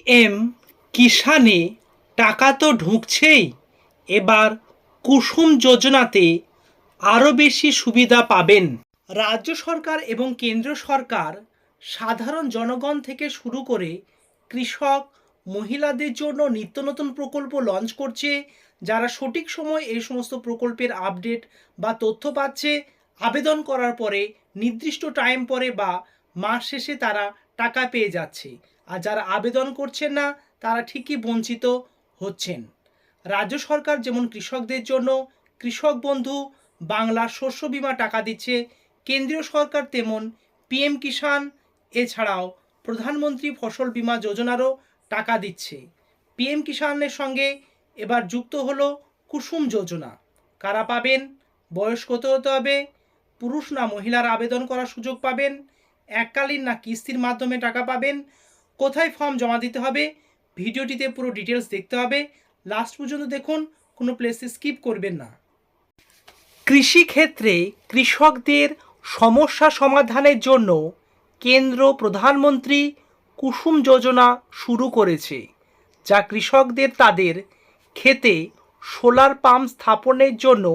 M কিষানে টাকা তো ঢুকছেই, এবার কুসুম যোজনাতে আরও বেশি সুবিধা পাবেন। রাজ্য সরকার এবং কেন্দ্র সরকার সাধারণ জনগণ থেকে শুরু করে কৃষক, মহিলাদের জন্য নিত্য নতুন প্রকল্প লঞ্চ করছে। যারা সঠিক সময় এই সমস্ত প্রকল্পের আপডেট বা তথ্য পাচ্ছে, আবেদন করার পরে নির্দিষ্ট টাইম পরে বা মাস শেষে তারা টাকা পেয়ে যাচ্ছে। আর যারা আবেদন করছেন না, তারা ঠিকই বঞ্চিত হচ্ছেন। রাজ্য সরকার যেমন কৃষকদের জন্য কৃষক বন্ধু বাংলা শস্য বীমা টাকা দিচ্ছে, কেন্দ্রীয় সরকার তেমন পিএম কিষাণ, এছাড়াও প্রধানমন্ত্রী ফসল বীমা যোজনারও টাকা দিচ্ছে। পিএম কিষাণের সঙ্গে এবার যুক্ত হলো কুসুম যোজনা। কারা পাবেন? বয়স কত হতে হবে? পুরুষ না মহিলারা আবেদন করার সুযোগ পাবেন? এককালীন না কিস্তির মাধ্যমে টাকা পাবেন? কোথায় ফর্ম জমা দিতে হবে? ভিডিওটিতে পুরো ডিটেলস দেখতে হবে। লাস্ট পর্যন্ত দেখুন, কোনো প্লেসে স্কিপ করবেন না। কৃষিক্ষেত্রে কৃষকদের সমস্যা সমাধানের জন্য কেন্দ্র প্রধানমন্ত্রী কুসুম যোজনা শুরু করেছে, যা কৃষকদের তাদের ক্ষেতে সোলার পাম্প স্থাপনের জন্য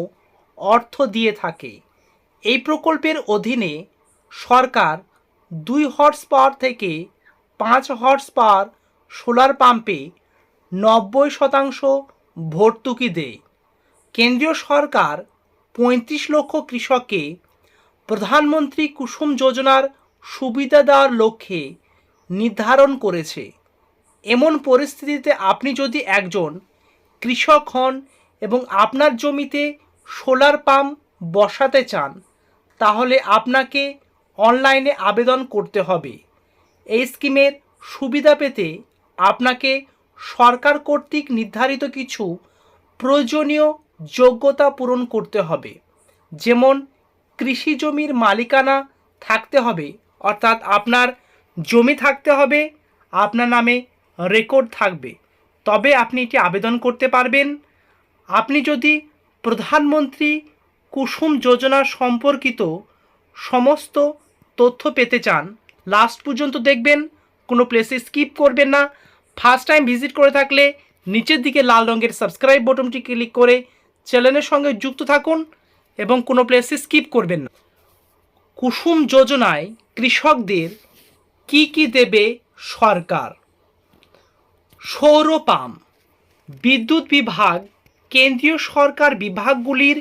অর্থ দিয়ে থাকে। এই প্রকল্পের অধীনে সরকার 2 হর্স পাওয়ার থেকে 5 হর্স পাওয়ার সোলার পাম্পে 90% ভর্তুকি দেয়। কেন্দ্রীয় সরকার 35 লক্ষ কৃষককে প্রধানমন্ত্রী কুসুম যোজনার সুবিধা দেওয়ার লক্ষ্যে নির্ধারণ করেছে। এমন পরিস্থিতিতে আপনি যদি একজন কৃষক হন এবং আপনার জমিতে সোলার পাম্প বসাতে চান, তাহলে আপনাকে অনলাইনে আবেদন করতে হবে। এই স্কিমের সুবিধা পেতে আপনাকে সরকার কর্তৃক নির্ধারিত কিছু প্রয়োজনীয় যোগ্যতা পূরণ করতে হবে। যেমন কৃষি জমির মালিকানা থাকতে হবে, অর্থাৎ আপনার জমি থাকতে হবে, আপনার নামে রেকর্ড থাকবে, তবে আপনি এটি আবেদন করতে পারবেন। আপনি যদি প্রধানমন্ত্রী কুসুম যোজনা সম্পর্কিত সমস্ত তথ্য পেতে চান, লাস্ট পর্যন্ত দেখবেন, কোনো প্লেসে স্কিপ করবেন না। ফার্স্ট টাইম ভিজিট করে থাকলে নিচের দিকে লাল রঙের সাবস্ক্রাইব বাটনটি ক্লিক করে চ্যানেলের সঙ্গে যুক্ত থাকুন এবং কোনো প্লেসে স্কিপ করবেন না। কুসুম যোজনায় কৃষকদের কি কি দেবে সরকার? সৌর পাম্প। বিদ্যুৎ বিভাগ কেন্দ্রীয় সরকার বিভাগগুলির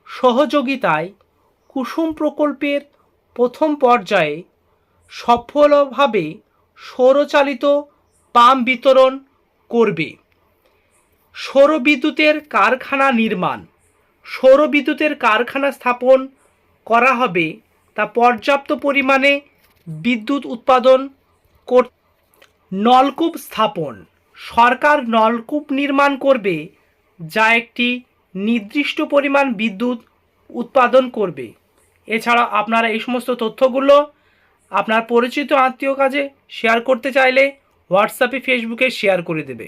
সহযোগিতায় কুসুম প্রকল্পের প্রথম পর্যায়ে সফলভাবে সৌরচালিত পাম্প বিতরণ করবে। সৌর বিদ্যুতের কারখানা নির্মাণ। সৌর বিদ্যুতের কারখানা স্থাপন করা হবে, তা পর্যাপ্ত পরিমাণে বিদ্যুৎ উৎপাদন করতে। নলকূপ স্থাপন। সরকার নলকূপ নির্মাণ করবে, যা একটি নির্দিষ্ট পরিমাণ বিদ্যুৎ উৎপাদন করবে। এছাড়া আপনারা এই সমস্ত তথ্যগুলো আপনার পরিচিত আত্মীয় কাছে শেয়ার করতে চাইলে হোয়াটসঅ্যাপে, ফেসবুকে শেয়ার করে দেবে।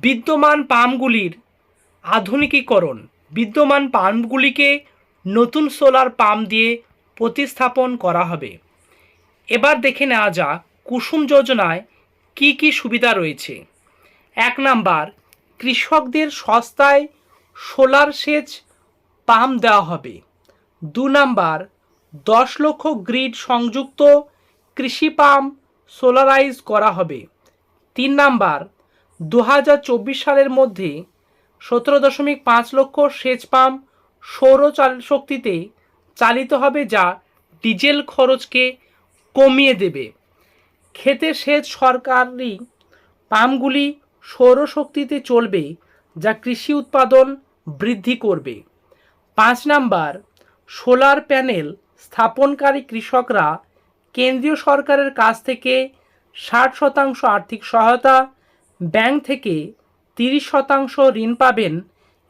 বিদ্যমান পাম্পগুলির আধুনিকীকরণ। বিদ্যমান পাম্পগুলিকে নতুন সোলার পাম্প দিয়ে প্রতিস্থাপন করা হবে। এবার দেখে নেওয়া যাক কুসুম যোজনায় কি কি সুবিধা রয়েছে। 1 নাম্বার, কৃষকদের সস্তায় সোলার সেচ পাম্প দেওয়া হবে। 2 নাম্বার, 10 লক্ষ গ্রিড সংযুক্ত কৃষি পাম্প সোলারাইজ করা হবে। 3 নাম্বার, 2024 সালের মধ্যে 17.5 লক্ষ সেচ পাম্প সৌর শক্তিতে চালিত হবে, যা ডিজেল খরচকে কমিয়ে দেবে। ক্ষেতে সেচ। সরকারি পাম্পগুলি সৌরশক্তিতে চলবে, যা কৃষি উৎপাদন বৃদ্ধি করবে। 5 নাম্বার, সোলার প্যানেল স্থাপনকারী কৃষকরা কেন্দ্রীয় সরকারের কাছ থেকে 60% আর্থিক সহায়তা, ব্যাংক থেকে 30% ঋণ পাবেন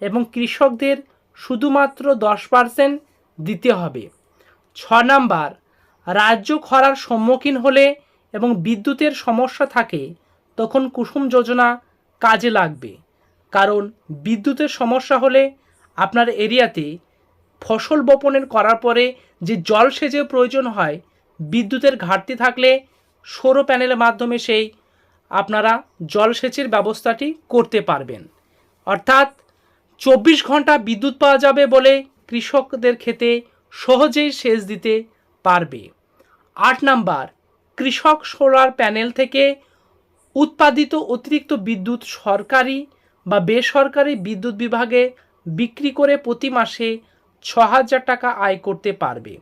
এবং কৃষকদের শুধুমাত্র 10% দিতে হবে। 6 নাম্বার, রাজ্য খরার সম্মুখীন হলে এবং বিদ্যুতের সমস্যা থাকে, তখন কুসুম যোজনা কাজে লাগবে। কারণ বিদ্যুতের সমস্যা হলে আপনার এরিয়াতে ফসল বপনের করার পরে যে জলসেচের প্রয়োজন হয়, বিদ্যুতের ঘাটতি থাকলে সৌর প্যানেলের মাধ্যমে সেই আপনারা জলসেচের ব্যবস্থাটি করতে পারবেন। অর্থাৎ 24 ঘন্টা বিদ্যুৎ পাওয়া যাবে বলে কৃষকদের ক্ষেতে সহজেই সেচ দিতে পারবে। 8 নাম্বার, কৃষক সোলার প্যানেল থেকে উৎপাদিত অতিরিক্ত বিদ্যুৎ সরকারি বা বেসরকারি বিদ্যুৎ বিভাগে বিক্রি করে প্রতি মাসে 6,000 টাকা আয় করতে পারবে।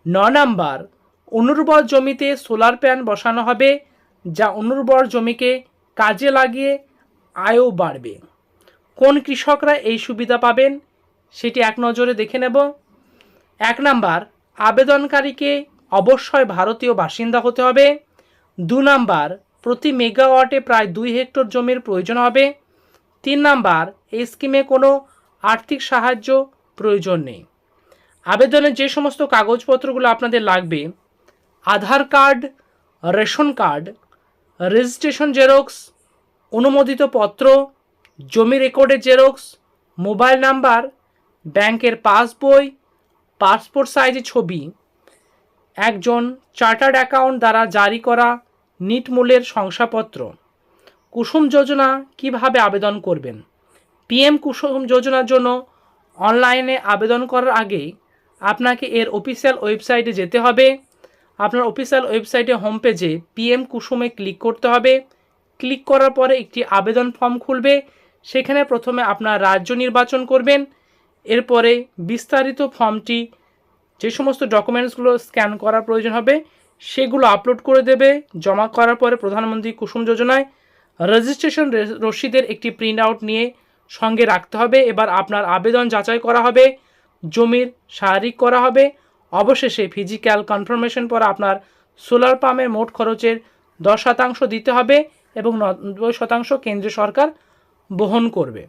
9 নাম্বার, অনুর্বর জমিতে সোলার প্যানেল বসানো হবে, যা অনুর্বর জমিকে কাজে লাগিয়ে আয়ও বাড়বে। কোন কৃষকরা এই সুবিধা পাবেন সেটি এক নজরে দেখে নেব। 1 নাম্বার, আবেদনকারীকে অবশ্যই ভারতীয় বাসিন্দা হতে হবে। 2 নাম্বার, প্রতি মেগাওয়াটে প্রায় 2 হেক্টর জমির প্রয়োজন হবে। 3 নাম্বার, এই স্কিমে কোনো আর্থিক সাহায্য প্রয়োজন নেই। আবেদনের যে সমস্ত কাগজপত্রগুলো আপনাদের লাগবে: Aadhaar card, ration card, registration xerox, অনুমোদিত পত্র, জমি রেকর্ডের জেরক্স, মোবাইল নাম্বার, ব্যাংকের পাসবই, পাসপোর্ট সাইজের ছবি, একজন চার্টার্ড অ্যাকাউন্ট দ্বারা জারি করা নিট মূল্যের শংসাপত্র। কুসুম যোজনা কিভাবে আবেদন করবেন? পিএম কুসুম যোজনার জন্য অনলাইনে আবেদন করার আগে আপনাকে এর অফিসিয়াল ওয়েবসাইটে যেতে হবে। আপনার অফিসিয়াল ওয়েবসাইটে হোম পেজে পিএম কুসুমে ক্লিক করতে হবে। ক্লিক করার পরে একটি আবেদন ফর্ম খুলবে। সেখানে প্রথমে আপনার রাজ্য নির্বাচন করবেন। এরপরে বিস্তারিত ফর্মটি যে সমস্ত ডকুমেন্টসগুলো স্ক্যান করার প্রয়োজন হবে সেগুলো আপলোড করে দেবে। জমা করার পরে প্রধানমন্ত্রী কুসুম যোজনায় রেজিস্ট্রেশন রসিদের একটি প্রিন্ট আউট নিয়ে সঙ্গে রাখতে হবে। এবার আপনার আবেদন যাচাই করা হবে, জমির শারীরিক করা হবে, অবশেষে ফিজিক্যাল কনফার্মেশন পর আপনার সোলার পাম্পের মোট খরচের 10% দিতে হবে এবং 90% কেন্দ্রীয় সরকার বহন করবে।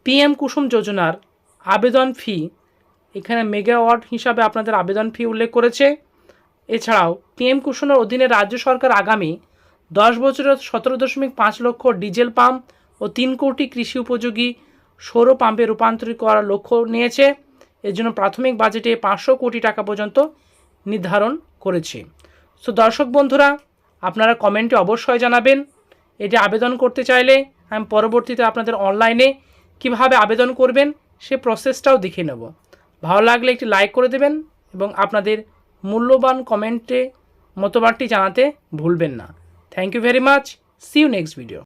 পিএম কুসুম যোজনার আবেদন ফি এখানে মেগাওয়াট হিসাবে আপনাদের আবেদন ফি উল্লেখ করেছে। এছাড়াও পিএম কুসুমের অধীনে রাজ্য সরকার আগামী 10 বছরে 17.5 লক্ষ ডিজেল পাম্প ও 3 কোটি কৃষি উপযোগী সৌর পাম্পে রূপান্তরিত করার লক্ষ্য নিয়েছে। এর জন্য প্রাথমিক বাজেটে 500 কোটি টাকা পর্যন্ত নির্ধারণ করেছে। সো দর্শক বন্ধুরা, আপনারা কমেন্টে অবশ্যই জানাবেন। এটি আবেদন করতে চাইলে আমি পরবর্তীতে আপনাদের অনলাইনে কিভাবে আবেদন করবেন সে প্রসেসটাও দেখে নেব। ভালো লাগলে একটি লাইক করে দেবেন এবং আপনাদের মূল্যবান কমেন্টে মতবাদটি জানাতে ভুলবেন না। Thank you very much. See you next video.